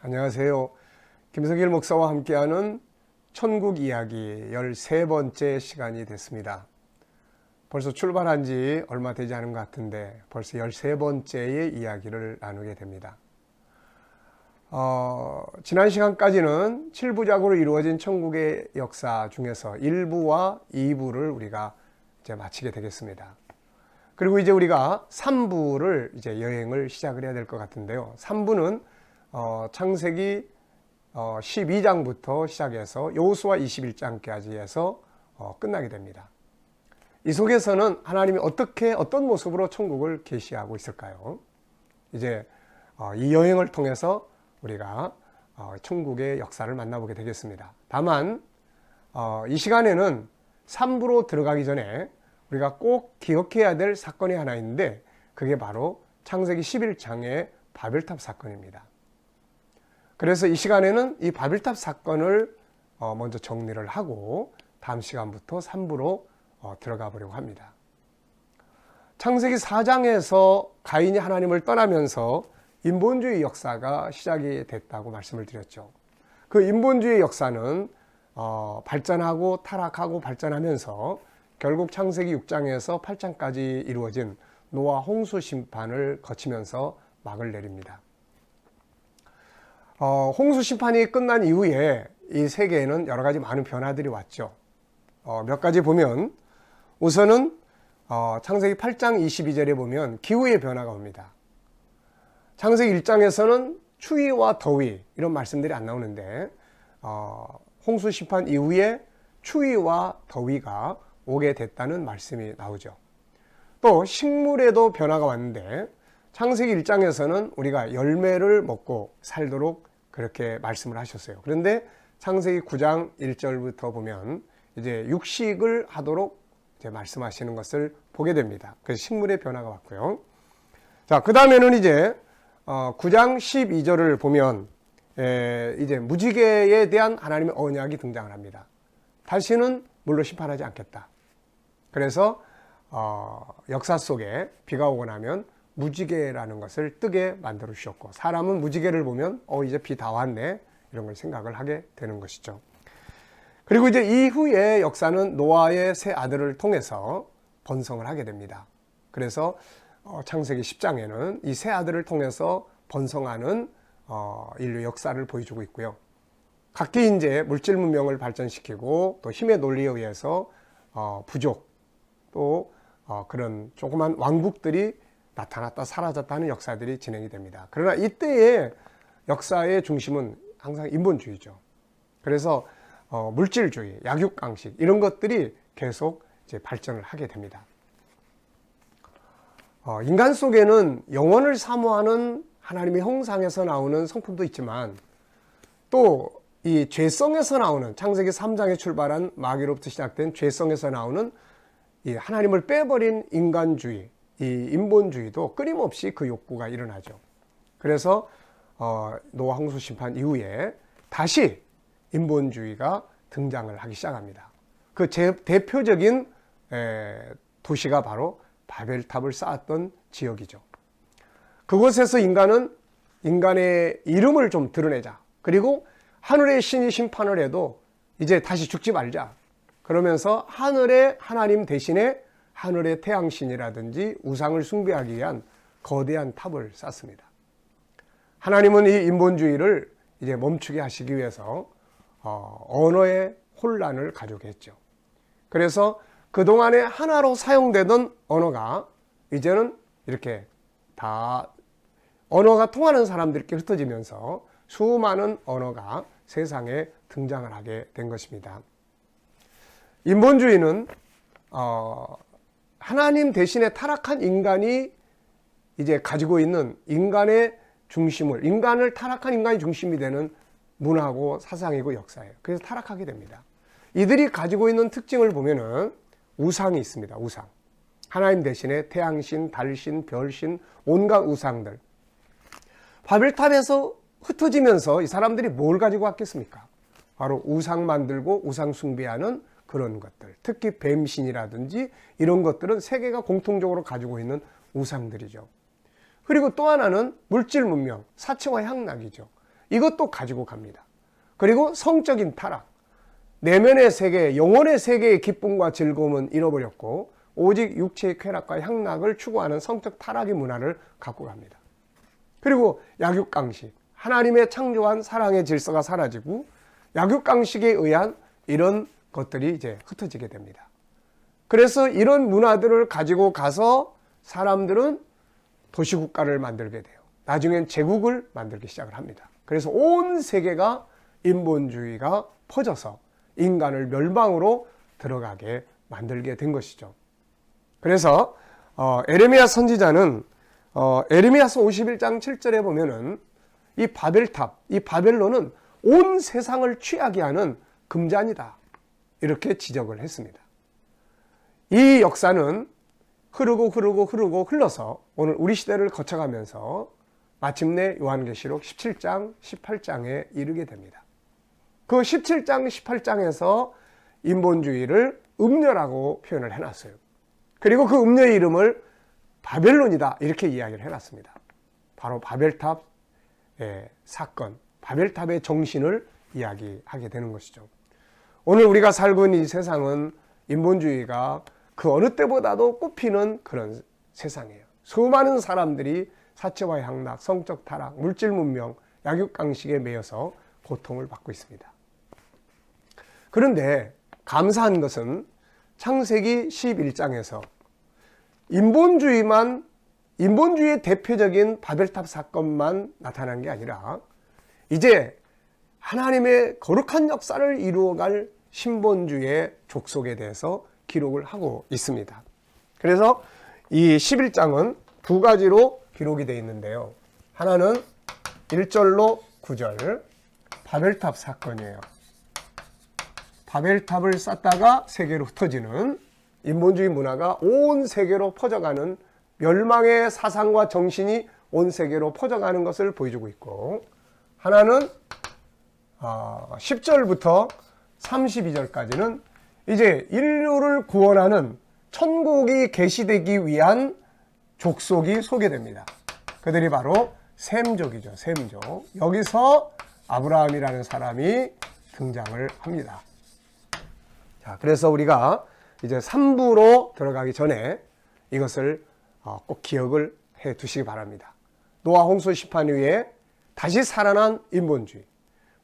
안녕하세요. 김석일 목사와 함께하는 천국 이야기 13번째 시간이 됐습니다. 벌써 출발한 지 얼마 되지 않은 것 같은데 벌써 13번째의 이야기를 나누게 됩니다. 지난 시간까지는 7부작으로 이루어진 천국의 역사 중에서 1부와 2부를 우리가 이제 마치게 되겠습니다. 그리고 이제 우리가 3부를 이제 여행을 시작을 해야 될 것 같은데요. 3부는 창세기 12장부터 시작해서 여호수아 21장까지 해서 끝나게 됩니다. 이 속에서는 하나님이 어떤 모습으로 천국을 계시하고 있을까요? 이제 이 여행을 통해서 우리가 천국의 역사를 만나보게 되겠습니다. 다만 이 시간에는 3부로 들어가기 전에 우리가 꼭 기억해야 될 사건이 하나 있는데 그게 바로 창세기 11장의 바벨탑 사건입니다. 그래서 이 시간에는 이 바벨탑 사건을 먼저 정리를 하고 다음 시간부터 3부로 들어가 보려고 합니다. 창세기 4장에서 가인이 하나님을 떠나면서 인본주의 역사가 시작이 됐다고 말씀을 드렸죠. 그 인본주의 역사는 발전하고 타락하고 발전하면서 결국 창세기 6장에서 8장까지 이루어진 노아 홍수 심판을 거치면서 막을 내립니다. 홍수 심판이 끝난 이후에 이 세계에는 여러 가지 많은 변화들이 왔죠. 몇 가지 보면 우선은 창세기 8장 22절에 보면 기후의 변화가 옵니다. 창세기 1장에서는 추위와 더위 이런 말씀들이 안 나오는데 홍수 심판 이후에 추위와 더위가 오게 됐다는 말씀이 나오죠. 또 식물에도 변화가 왔는데 창세기 1장에서는 우리가 열매를 먹고 살도록 그렇게 말씀을 하셨어요. 그런데 창세기 9장 1절부터 보면 이제 육식을 하도록 이제 말씀하시는 것을 보게 됩니다. 그래서 식물의 변화가 왔고요. 자, 그 다음에는 이제 9장 12절을 보면 이제 무지개에 대한 하나님의 언약이 등장을 합니다. 다시는 물로 심판하지 않겠다. 그래서 역사 속에 비가 오고 나면 무지개라는 것을 뜨게 만들어 주셨고 사람은 무지개를 보면 이제 비 다 왔네 이런 걸 생각을 하게 되는 것이죠. 그리고 이제 이후의 역사는 노아의 세 아들을 통해서 번성을 하게 됩니다. 그래서 창세기 10장에는 이 세 아들을 통해서 번성하는 인류 역사를 보여주고 있고요. 각기 이제 물질 문명을 발전시키고 또 힘의 논리에 의해서 부족 또 그런 조그만 왕국들이 나타났다 사라졌다는 역사들이 진행이 됩니다. 그러나 이때의 역사의 중심은 항상 인본주의죠. 그래서 물질주의, 약육강식 이런 것들이 계속 이제 발전을 하게 됩니다. 인간 속에는 영원을 사모하는 하나님의 형상에서 나오는 성품도 있지만 또 이 죄성에서 나오는 창세기 3장에 출발한 마귀로부터 시작된 죄성에서 나오는 이 하나님을 빼버린 인간주의, 이 인본주의도 끊임없이 그 욕구가 일어나죠. 그래서 노아 홍수 심판 이후에 다시 인본주의가 등장을 하기 시작합니다. 그 대표적인 도시가 바로 바벨탑을 쌓았던 지역이죠. 그곳에서 인간은 인간의 이름을 좀 드러내자. 그리고 하늘의 신이 심판을 해도 이제 다시 죽지 말자. 그러면서 하늘의 하나님 대신에 하늘의 태양신이라든지 우상을 숭배하기 위한 거대한 탑을 쌓습니다. 하나님은 이 인본주의를 이제 멈추게 하시기 위해서 언어의 혼란을 가져오게 했죠. 그래서 그동안에 하나로 사용되던 언어가 이제는 이렇게 다 언어가 통하는 사람들끼리 흩어지면서 수많은 언어가 세상에 등장을 하게 된 것입니다. 인본주의는 하나님 대신에 타락한 인간이 이제 가지고 있는 인간의 중심을, 타락한 인간이 중심이 되는 문화고 사상이고 역사예요. 그래서 타락하게 됩니다. 이들이 가지고 있는 특징을 보면은 우상이 있습니다. 우상. 하나님 대신에 태양신, 달신, 별신, 온갖 우상들. 바벨탑에서 흩어지면서 이 사람들이 뭘 가지고 왔겠습니까? 바로 우상 만들고 우상 숭배하는 그런 것들. 특히 뱀신이라든지 이런 것들은 세계가 공통적으로 가지고 있는 우상들이죠. 그리고 또 하나는 물질 문명, 사치와 향락이죠. 이것도 가지고 갑니다. 그리고 성적인 타락, 내면의 세계, 영혼의 세계의 기쁨과 즐거움은 잃어버렸고 오직 육체의 쾌락과 향락을 추구하는 성적 타락의 문화를 갖고 갑니다. 그리고 약육강식, 하나님의 창조한 사랑의 질서가 사라지고 약육강식에 의한 이런 것들이 이제 흩어지게 됩니다. 그래서 이런 문화들을 가지고 가서 사람들은 도시국가를 만들게 돼요. 나중엔 제국을 만들기 시작을 합니다. 그래서 온 세계가 인본주의가 퍼져서 인간을 멸망으로 들어가게 만들게 된 것이죠. 그래서 에레미야 선지자는 에레미야서 51장 7절에 보면은 이 바벨탑, 이 바벨론은 온 세상을 취하게 하는 금잔이다, 이렇게 지적을 했습니다. 이 역사는 흐르고 흘러서 오늘 우리 시대를 거쳐가면서 마침내 요한계시록 17장, 18장에 이르게 됩니다. 그 17장, 18장에서 인본주의를 음녀라고 표현을 해놨어요. 그리고 그 음녀의 이름을 바벨론이다, 이렇게 이야기를 해놨습니다. 바로 바벨탑 사건, 바벨탑의 정신을 이야기하게 되는 것이죠. 오늘 우리가 살고 있는 이 세상은 인본주의가 그 어느 때보다도 꽃피는 그런 세상이에요. 수많은 사람들이 사체화의 향락, 성적 타락, 물질 문명, 약육강식에 매여서 고통을 받고 있습니다. 그런데 감사한 것은 창세기 11장에서 인본주의의 대표적인 바벨탑 사건만 나타난 게 아니라 이제 하나님의 거룩한 역사를 이루어갈 신본주의의 족속에 대해서 기록을 하고 있습니다. 그래서 이 11장은 두 가지로 기록이 되어 있는데요. 하나는 1절로 9절 바벨탑 사건이에요. 바벨탑을 쌓다가 세계로 흩어지는 인본주의 문화가 온 세계로 퍼져가는 멸망의 사상과 정신이 온 세계로 퍼져가는 것을 보여주고 있고, 하나는 10절부터 32절까지는 이제 인류를 구원하는 천국이 계시되기 위한 족속이 소개됩니다. 그들이 바로 셈족이죠. 셈족. 여기서 아브라함이라는 사람이 등장을 합니다. 자, 그래서 우리가 이제 3부로 들어가기 전에 이것을 꼭 기억을 해 두시기 바랍니다. 노아 홍수 심판 이후에 다시 살아난 인본주의,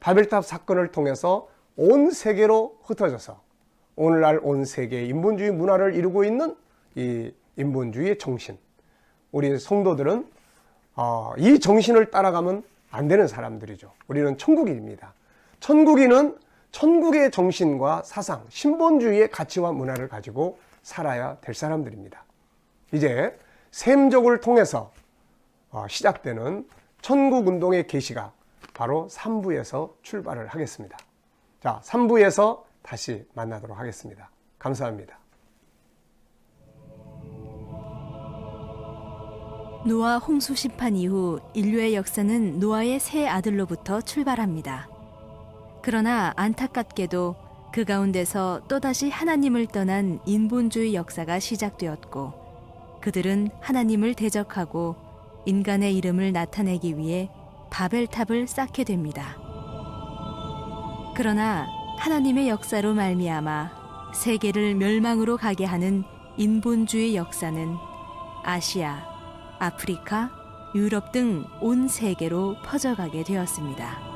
바벨탑 사건을 통해서 온 세계로 흩어져서 오늘날 온 세계의 인본주의 문화를 이루고 있는 이 인본주의의 정신, 우리 성도들은 이 정신을 따라가면 안 되는 사람들이죠. 우리는 천국인입니다. 천국인은 천국의 정신과 사상, 신본주의의 가치와 문화를 가지고 살아야 될 사람들입니다. 이제 셈족을 통해서 시작되는 천국운동의 계시가 바로 3부에서 출발을 하겠습니다. 자, 3부에서 다시 만나도록 하겠습니다. 감사합니다. 노아 홍수 심판 이후 인류의 역사는 노아의 세 아들로부터 출발합니다. 그러나 안타깝게도 그 가운데서 또다시 하나님을 떠난 인본주의 역사가 시작되었고, 그들은 하나님을 대적하고 인간의 이름을 나타내기 위해 바벨탑을 쌓게 됩니다. 그러나 하나님의 역사로 말미암아 세계를 멸망으로 가게 하는 인본주의 역사는 아시아, 아프리카, 유럽 등 온 세계로 퍼져가게 되었습니다.